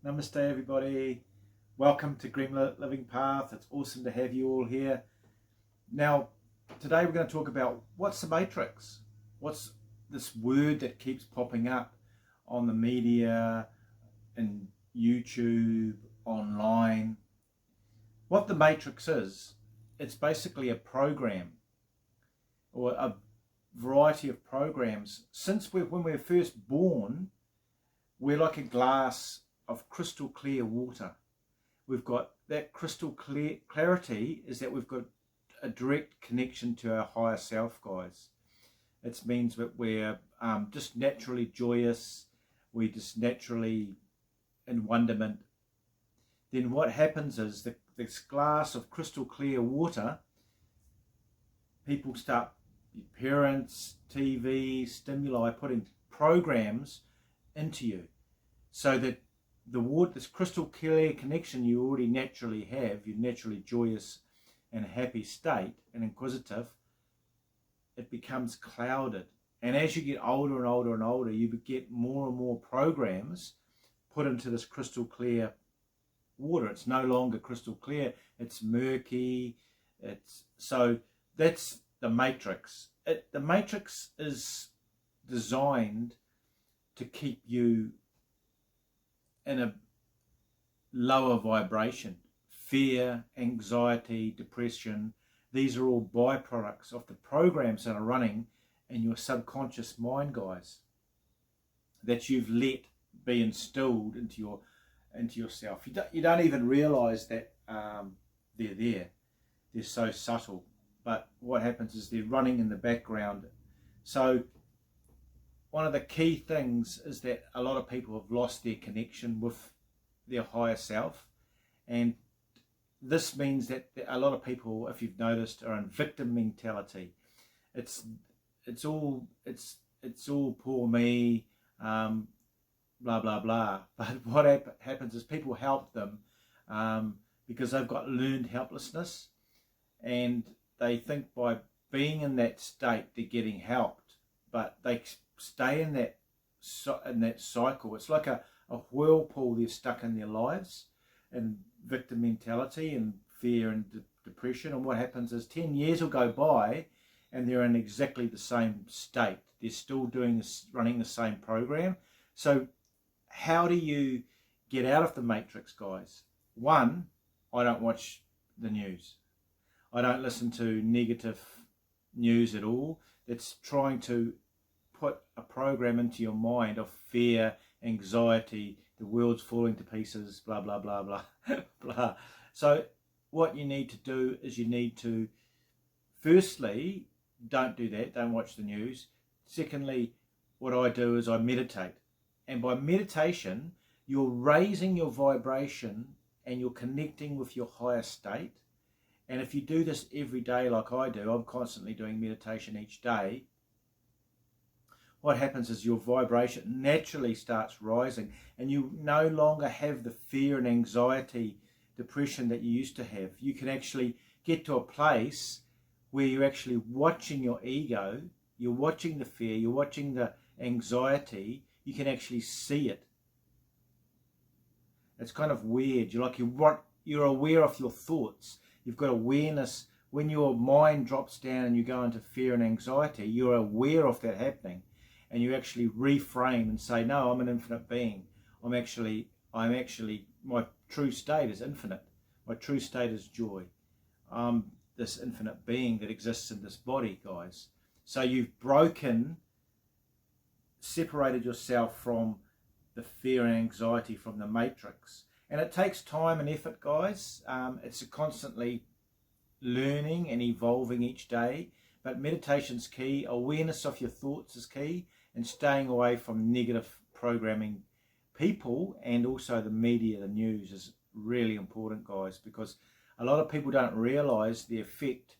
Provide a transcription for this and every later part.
Namaste, everybody. Welcome to Green Living Path. It's awesome to have you all here. Now, today we're going to talk about what's the matrix? What's this word that keeps popping up on the media and YouTube, online? What the matrix is, it's basically a program or a variety of programs. Since when we're first born, we're like a glass of crystal clear water. We've got that crystal clarity is that we've got a direct connection to our higher self, guys. It means that we're just naturally joyous. We just naturally in wonderment. Then what happens is that this glass of crystal clear water, people start, parents, TV, stimuli, putting programs into you so that the water, this crystal clear connection you already naturally have, you're naturally joyous and happy state and inquisitive, it becomes clouded. And as you get older and older and older, you get more and more programs put into this crystal clear water. It's no longer crystal clear, it's murky. So that's the matrix. The matrix is designed to keep you in a lower vibration. Fear, anxiety, depression, these are all byproducts of the programs that are running in your subconscious mind, guys, that you've let be instilled into yourself. You don't even realize that they're there. They're so subtle, but what happens is they're running in the background. So one of the key things is that a lot of people have lost their connection with their higher self, and this means that a lot of people, if you've noticed, are in victim mentality. It's all poor me, blah blah blah. But what happens is people help them because they've got learned helplessness, and they think by being in that state they're getting helped, but they stay in that cycle. It's like a whirlpool they're stuck in their lives, and victim mentality and fear and depression. And what happens is 10 years will go by and they're in exactly the same state. They're still running the same program. So how do you get out of the matrix, guys? One, I don't watch the news. I don't listen to negative news at all. That's trying to put a program into your mind of fear, anxiety, the world's falling to pieces, blah, blah, blah, blah, blah. So what you need to do is you need to, firstly, don't do that. Don't watch the news. Secondly, what I do is I meditate. And by meditation, you're raising your vibration and you're connecting with your higher state. And if you do this every day like I do, I'm constantly doing meditation each day, what happens is your vibration naturally starts rising and you no longer have the fear and anxiety, depression that you used to have. You can actually get to a place where you're actually watching your ego, you're watching the fear, you're watching the anxiety, you can actually see it. It's kind of weird. You're aware of your thoughts. You've got awareness. When your mind drops down and you go into fear and anxiety, you're aware of that happening. And you actually reframe and say, no, I'm an infinite being. I'm actually, my true state is infinite. My true state is joy. I'm this infinite being that exists in this body, guys. So you've separated yourself from the fear and anxiety, from the matrix. And it takes time and effort, guys. It's constantly learning and evolving each day. But meditation's key. Awareness of your thoughts is key. And staying away from negative programming people and also the media, the news is really important, guys, because a lot of people don't realize the effect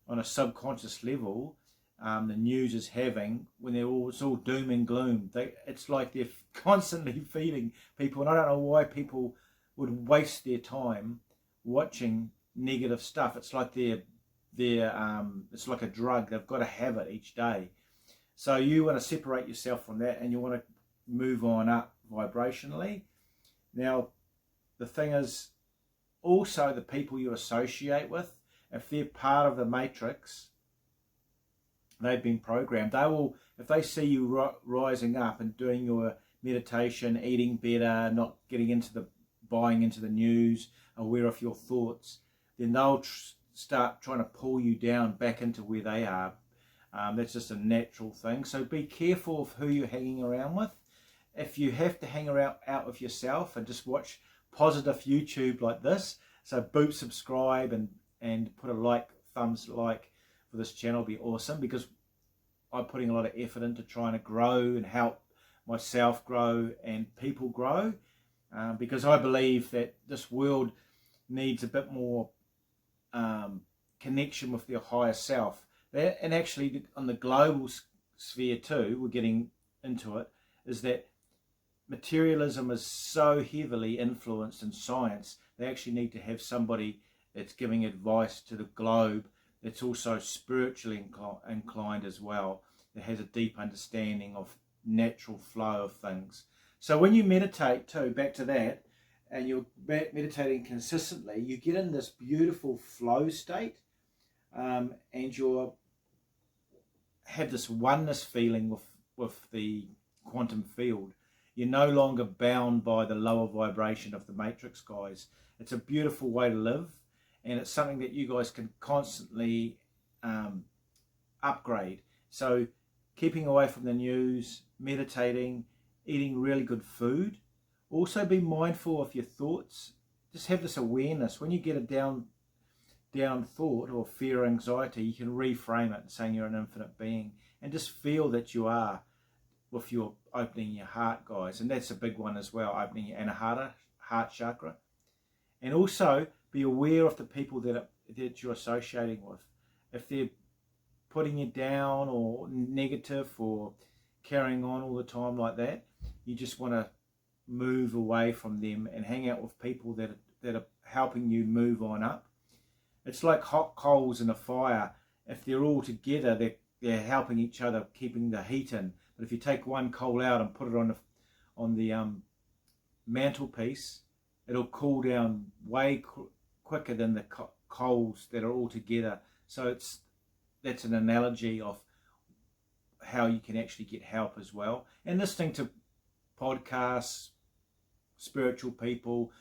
on a subconscious level the news is having when it's all doom and gloom. It's like they're constantly feeding people, and I don't know why people would waste their time watching negative stuff. It's like it's like a drug. They've got to have it each day. So you want to separate yourself from that and you want to move on up vibrationally. Now, the thing is, also the people you associate with, if they're part of the matrix, they've been programmed. They will, if they see you rising up and doing your meditation, eating better, not getting into the buying into the news, aware of your thoughts, then they'll start trying to pull you down back into where they are. That's just a natural thing. So be careful of who you're hanging around with. If you have to hang around out with yourself and just watch positive YouTube like this, so boop, subscribe and put a thumbs like for this channel would be awesome, because I'm putting a lot of effort into trying to grow and help myself grow and people grow, because I believe that this world needs a bit more connection with their higher self. And actually on the global sphere too, we're getting into it, is that materialism is so heavily influenced in science. They actually need to have somebody that's giving advice to the globe that's also spiritually inclined as well, that has a deep understanding of natural flow of things. So when you meditate too, back to that, and you're meditating consistently, you get in this beautiful flow state, and you have this oneness feeling with the quantum field. You're no longer bound by the lower vibration of the matrix, guys. It's a beautiful way to live, and it's something that you guys can constantly upgrade. So keeping away from the news, meditating, eating really good food. Also be mindful of your thoughts. Just have this awareness. When you get a down thought or fear or anxiety, you can reframe it, saying you're an infinite being, and just feel that you are, with your opening your heart, guys. And that's a big one as well, opening your anahata, heart chakra. And also be aware of the people that you're associating with. If they're putting you down or negative or carrying on all the time like that, you just want to move away from them and hang out with people that are helping you move on up. It's like hot coals in a fire. If they're all together, they're helping each other, keeping the heat in. But if you take one coal out and put it on the mantelpiece, it'll cool down way quicker than the coals that are all together. So that's an analogy of how you can actually get help as well. And listening to podcasts, spiritual people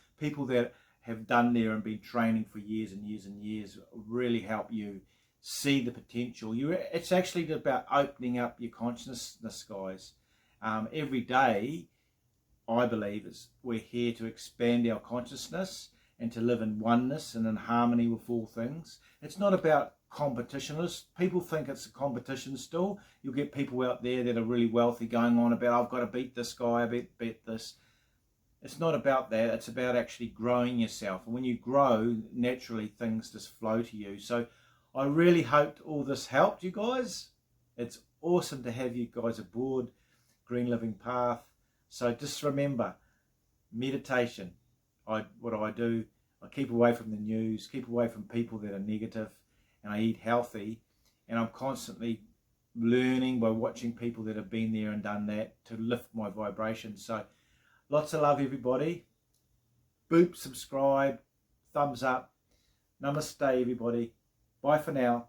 that have done there and been training for years and years and years, really help you see the potential. It's actually about opening up your consciousness, guys. Every day, I believe, we're here to expand our consciousness and to live in oneness and in harmony with all things. It's not about competition. People think it's a competition still. You'll get people out there that are really wealthy going on about, I've got to beat this guy, beat this. It's not about that. It's about actually growing yourself. And when you grow, naturally things just flow to you. So I really hoped all this helped you guys. It's awesome to have you guys aboard Green Living Path. So just remember, meditation. What I do, I keep away from the news, keep away from people that are negative, and I eat healthy. And I'm constantly learning by watching people that have been there and done that to lift my vibration. So lots of love, everybody. Boop, subscribe, thumbs up. Namaste, everybody. Bye for now.